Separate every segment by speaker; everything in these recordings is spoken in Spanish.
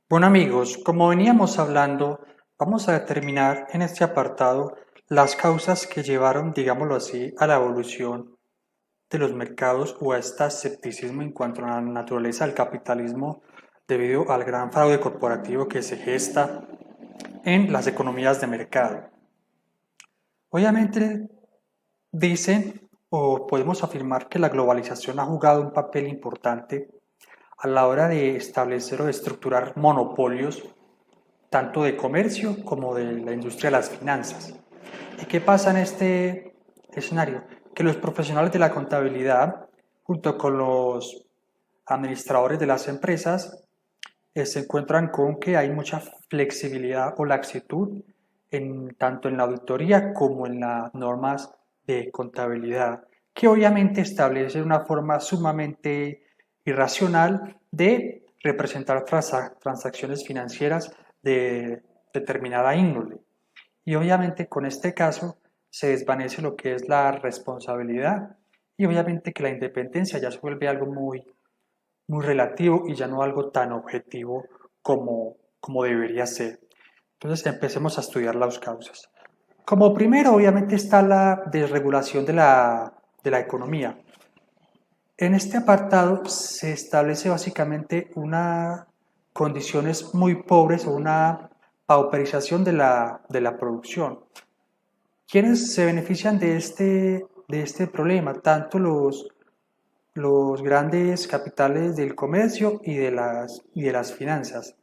Speaker 1: Bueno amigos, como veníamos hablando, vamos a determinar en este apartado las causas que llevaron, digámoslo así, a la evolución de los mercados o a este escepticismo en cuanto a la naturaleza del capitalismo debido al gran fraude corporativo que se gesta en las economías de mercado. Obviamente dicen o podemos afirmar que la globalización ha jugado un papel importante a la hora de establecer o de estructurar monopolios tanto de comercio como de la industria de las finanzas. ¿Y qué pasa en este escenario? Que los profesionales de la contabilidad, junto con los administradores de las empresas, se encuentran con que hay mucha flexibilidad o laxitud tanto en la auditoría como en las normas de contabilidad, que obviamente establecen una forma sumamente irracional de representar transacciones financieras de determinada índole. Y obviamente con este caso se desvanece lo que es la responsabilidad y obviamente que la independencia ya se vuelve algo muy relativo y ya no algo tan objetivo como debería ser. Entonces empecemos a estudiar las causas. Como primero, obviamente, está la desregulación de la economía. En este apartado se establece básicamente unas condiciones muy pobres o una pauperización de la producción. ¿Quiénes se benefician de este problema? Tanto los grandes capitales del comercio y de las finanzas.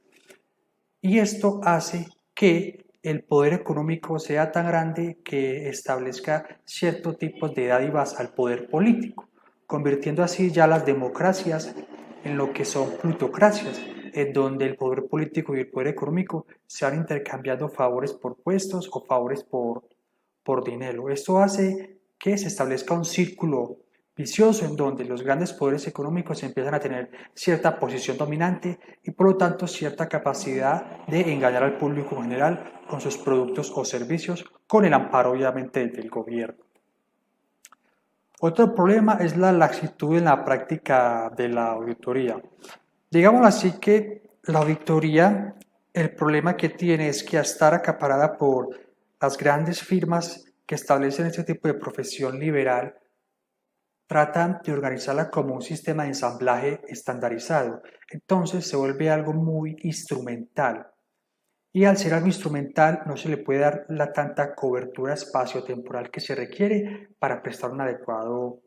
Speaker 1: Y esto hace que el poder económico sea tan grande que establezca ciertos tipos de dádivas al poder político, convirtiendo así ya las democracias en lo que son plutocracias, en donde el poder político y el poder económico se van intercambiando favores por puestos o favores por dinero. Esto hace que se establezca un círculo vicioso en donde los grandes poderes económicos empiezan a tener cierta posición dominante y por lo tanto cierta capacidad de engañar al público en general con sus productos o servicios con el amparo obviamente del gobierno. Otro problema es la laxitud en la práctica de la auditoría. Digamos así que la auditoría, el problema que tiene es que al estar acaparada por las grandes firmas que establecen este tipo de profesión liberal, tratan de organizarla como un sistema de ensamblaje estandarizado. Entonces se vuelve algo muy instrumental. Y al ser algo instrumental no se le puede dar la tanta cobertura espacio-temporal que se requiere para prestar un adecuado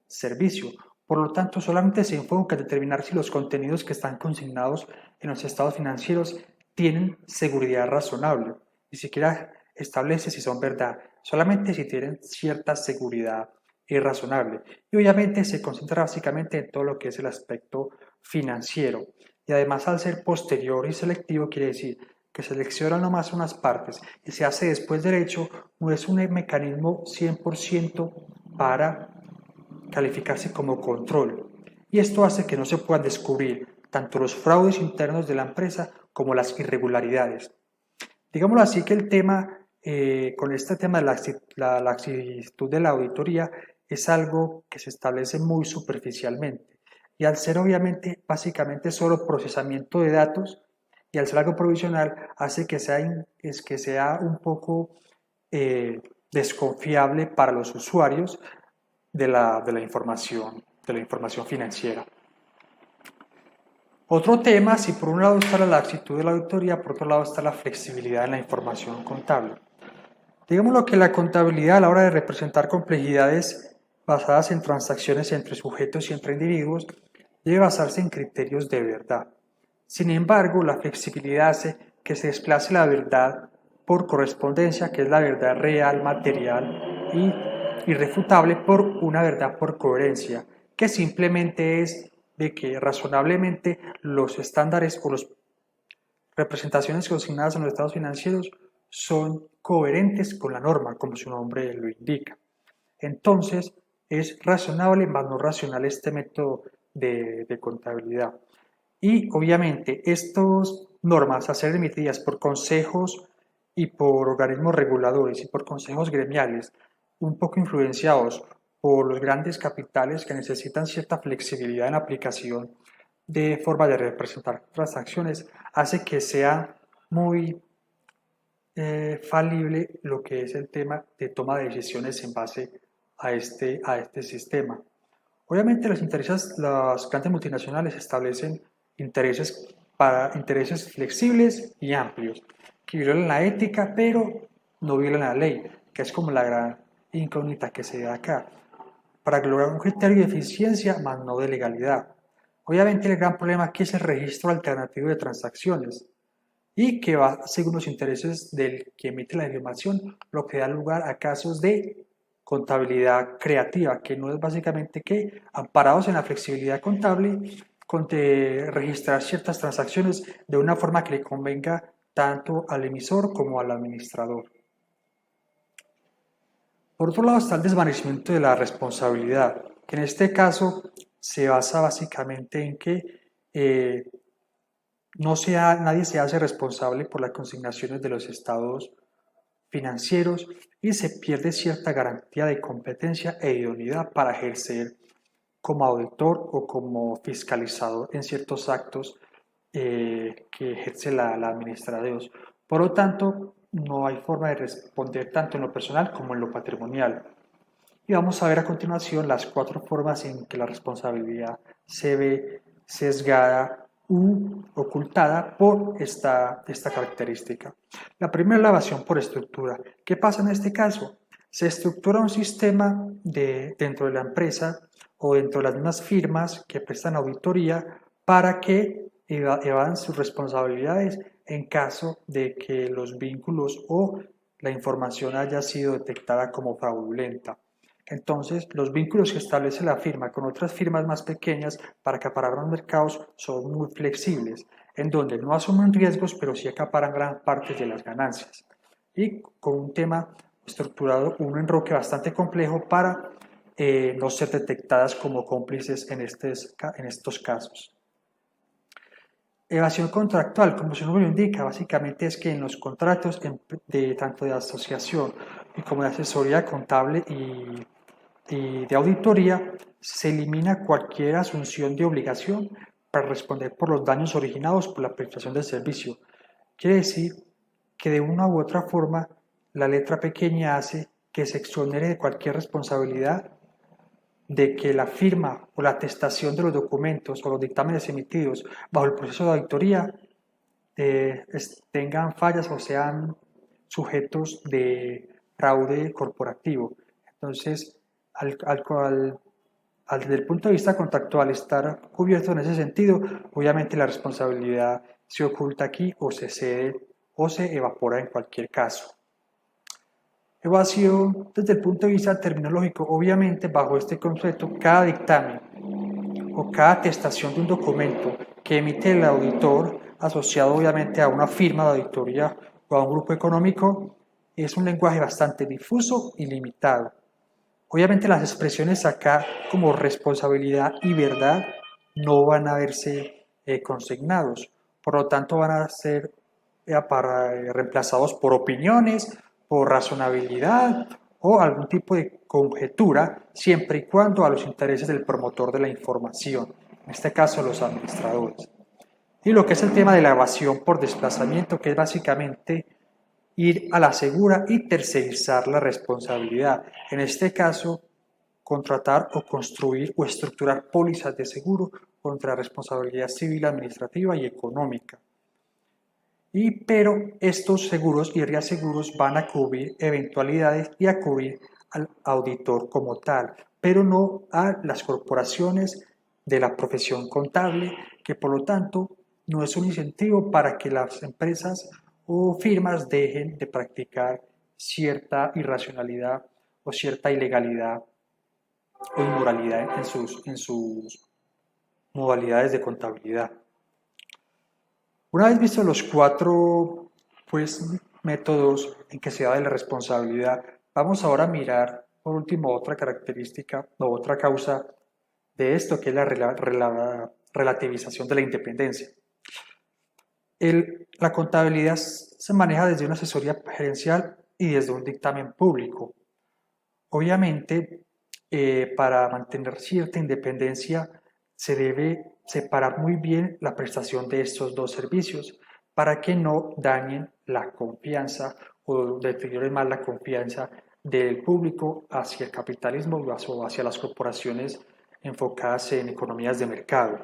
Speaker 1: servicio. Por lo tanto, solamente se enfoca en determinar si los contenidos que están consignados en los estados financieros tienen seguridad razonable. Ni siquiera establece si son verdad, solamente si tienen cierta seguridad razonable. Y obviamente se concentra básicamente en todo lo que es el aspecto financiero. Y además al ser posterior y selectivo quiere decir que selecciona nomás unas partes y se hace después derecho, no es un mecanismo 100% para calificarse como control. Y esto hace que no se puedan descubrir tanto los fraudes internos de la empresa como las irregularidades. Digámoslo así que el tema, con este tema de la laxitud de la auditoría, es algo que se establece muy superficialmente. Y al ser obviamente básicamente solo procesamiento de datos y al ser algo provisional, hace que sea un poco desconfiable para los usuarios de la información financiera. Otro tema, si por un lado está la laxitud de la auditoría, por otro lado está la flexibilidad en la información contable. Digámoslo que la contabilidad a la hora de representar complejidades basadas en transacciones entre sujetos y entre individuos debe basarse en criterios de verdad. Sin embargo, la flexibilidad hace que se desplace la verdad por correspondencia, que es la verdad real, material y irrefutable, por una verdad por coherencia, que simplemente es de que razonablemente los estándares o las representaciones consignadas en los estados financieros son coherentes con la norma, como su nombre lo indica. Entonces, es razonable más no racional este método de contabilidad. Y obviamente estas normas a ser emitidas por consejos y por organismos reguladores y por consejos gremiales, un poco influenciados por los grandes capitales que necesitan cierta flexibilidad en la aplicación de forma de representar transacciones hace que sea muy falible lo que es el tema de toma de decisiones en base a este sistema. Obviamente las grandes multinacionales establecen intereses flexibles y amplios que violan la ética pero no violan la ley, que es como la gran incógnita que se da acá, para lograr un criterio de eficiencia más no de legalidad. Obviamente el gran problema aquí es el registro alternativo de transacciones y que va según los intereses del que emite la información, lo que da lugar a casos de contabilidad creativa, que no es básicamente que, amparados en la flexibilidad contable, de registrar ciertas transacciones de una forma que le convenga tanto al emisor como al administrador. Por otro lado está el desvanecimiento de la responsabilidad, que en este caso se basa básicamente en que nadie se hace responsable por las consignaciones de los estados financieros y se pierde cierta garantía de competencia e idoneidad para ejercer como auditor o como fiscalizador en ciertos actos que ejerce la administración. Por lo tanto, no hay forma de responder tanto en lo personal como en lo patrimonial. Y vamos a ver a continuación las 4 formas en que la responsabilidad se ve sesgada u ocultada por esta característica. La primera es la evasión por estructura. ¿Qué pasa en este caso? Se estructura un sistema dentro de la empresa o dentro de las mismas firmas que prestan auditoría para que evadan sus responsabilidades en caso de que los vínculos o la información haya sido detectada como fraudulenta. Entonces, los vínculos que establece la firma con otras firmas más pequeñas para acaparar los mercados son muy flexibles, en donde no asumen riesgos, pero sí acaparan gran parte de las ganancias. Y con un tema estructurado, un enroque bastante complejo para no ser detectadas como cómplices en estos casos. Evasión contractual, como su nombre lo indica, básicamente es que en los contratos tanto de asociación y como de asesoría contable y de auditoría, se elimina cualquier asunción de obligación para responder por los daños originados por la prestación del servicio. Quiere decir que de una u otra forma la letra pequeña hace que se exonere de cualquier responsabilidad de que la firma o la atestación de los documentos o los dictámenes emitidos bajo el proceso de auditoría tengan fallas o sean sujetos de fraude corporativo. Entonces, desde el punto de vista contractual estar cubierto en ese sentido, obviamente la responsabilidad se oculta aquí o se cede o se evapora en cualquier caso. Evasión desde el punto de vista terminológico, obviamente bajo este concepto, cada dictamen o cada atestación de un documento que emite el auditor, asociado obviamente a una firma de auditoría o a un grupo económico, es un lenguaje bastante difuso y limitado. Obviamente las expresiones acá como responsabilidad y verdad no van a verse consignados, por lo tanto van a ser reemplazados por opiniones, por razonabilidad o algún tipo de conjetura, siempre y cuando a los intereses del promotor de la información, en este caso los administradores. Y lo que es el tema de la evasión por desplazamiento, que es básicamente ir a la segura y tercerizar la responsabilidad. En este caso, contratar o construir o estructurar pólizas de seguro contra responsabilidad civil, administrativa y económica. Pero estos seguros y reaseguros van a cubrir eventualidades y a cubrir al auditor como tal, pero no a las corporaciones de la profesión contable, que por lo tanto no es un incentivo para que las empresas o firmas dejen de practicar cierta irracionalidad o cierta ilegalidad o inmoralidad en sus modalidades de contabilidad. Una vez visto los 4 métodos en que se da de la responsabilidad, vamos ahora a mirar por último otra característica o otra causa de esto, que es la relativización de la independencia. La contabilidad se maneja desde una asesoría gerencial y desde un dictamen público. Obviamente, para mantener cierta independencia se debe separar muy bien la prestación de estos dos servicios para que no dañen la confianza o deterioren más la confianza del público hacia el capitalismo o hacia las corporaciones enfocadas en economías de mercado.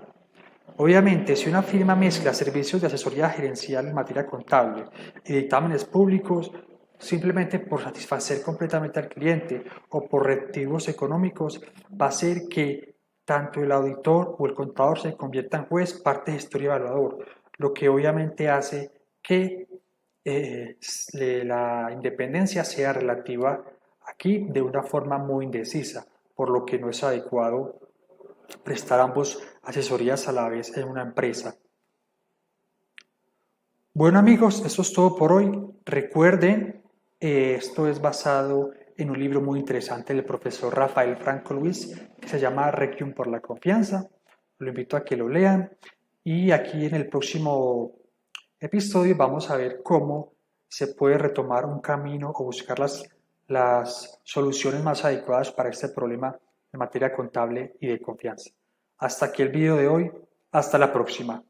Speaker 1: Obviamente, si una firma mezcla servicios de asesoría gerencial en materia contable y dictámenes públicos, simplemente por satisfacer completamente al cliente o por reactivos económicos, va a hacer que tanto el auditor o el contador se convierta en juez, parte, gestor y evaluador, lo que obviamente hace que la independencia sea relativa aquí de una forma muy indecisa, por lo que no es adecuado prestar ambos asesorías a la vez en una empresa. Bueno amigos, eso es todo por hoy. Recuerden, esto es basado en un libro muy interesante del profesor Rafael Franco Luis, que se llama Requiem por la confianza. Lo invito a que lo lean. Y aquí en el próximo episodio vamos a ver cómo se puede retomar un camino o buscar las soluciones más adecuadas para este problema en materia contable y de confianza. Hasta aquí el video de hoy. Hasta la próxima.